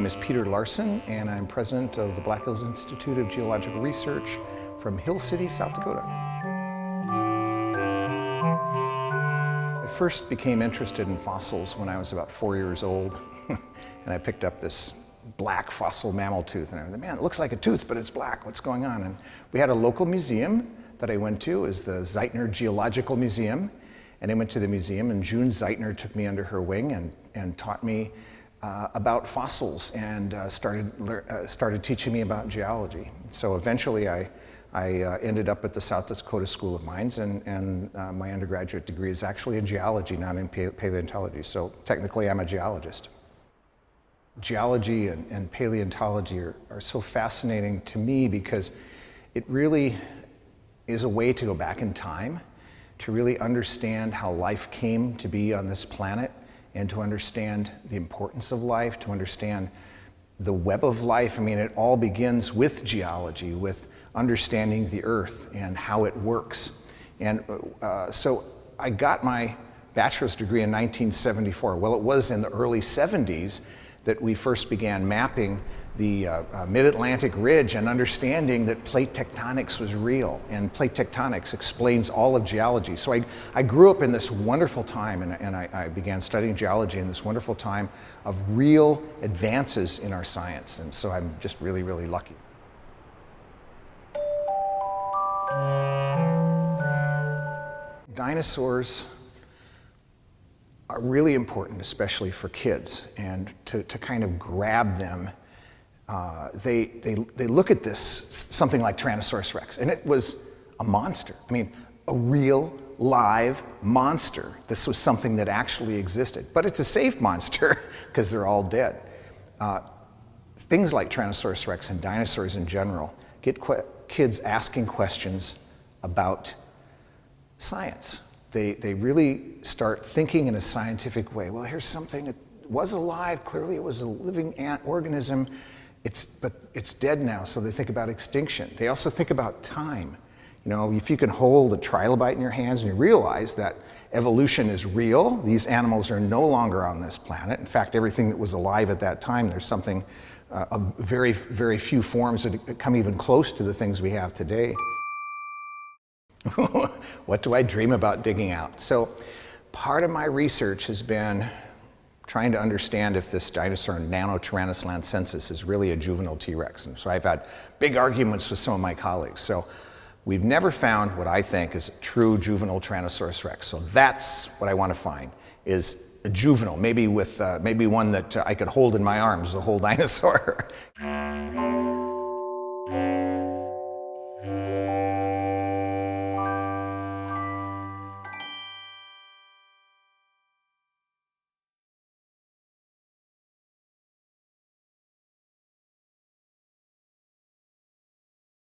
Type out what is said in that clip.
name is Peter Larson, and I'm president of the Black Hills Institute of Geological Research from Hill City, South Dakota. I first became interested in fossils when I was about 4 years old, and I picked up this black fossil mammal tooth, and I thought, man, it looks like a tooth, but it's black. What's going on? And we had a local museum that I went to, is the Zeitner Geological Museum, and I went to the museum, and June Zeitner took me under her wing and taught me about fossils and started teaching me about geology. So eventually I ended up at the South Dakota School of Mines, and my undergraduate degree is actually in geology, not in paleontology. So technically I'm a geologist. Geology and paleontology are so fascinating to me because it really is a way to go back in time, to really understand how life came to be on this planet, and to understand the importance of life, to understand the web of life. I mean, it all begins with geology, with understanding the earth and how it works. And so I got my bachelor's degree in 1974. Well, it was in the early 70s that we first began mapping the mid-Atlantic ridge and understanding that plate tectonics was real, and plate tectonics explains all of geology. So I grew up in this wonderful time, and I began studying geology in this wonderful time of real advances in our science, and so I'm just really, really lucky. Dinosaurs are really important, especially for kids, and to kind of grab them. They look at this, something like Tyrannosaurus rex, and it was a monster. I mean, a real, live monster. This was something that actually existed. But it's a safe monster because they're all dead. Things like Tyrannosaurus rex and dinosaurs in general get kids asking questions about science. They really start thinking in a scientific way. Well, here's something that was alive. Clearly it was a living organism. But it's dead now, so they think about extinction. They also think about time. You know, if you can hold a trilobite in your hands and you realize that evolution is real, these animals are no longer on this planet. In fact, everything that was alive at that time, there's something, very, very few forms that come even close to the things we have today. What do I dream about digging out? So part of my research has been trying to understand if this dinosaur Nanotyrannosalensis is really a juvenile T-Rex. And so I've had big arguments with some of my colleagues. So we've never found what I think is a true juvenile Tyrannosaurus rex. So that's what I want to find, is a juvenile, maybe one that I could hold in my arms, the whole dinosaur.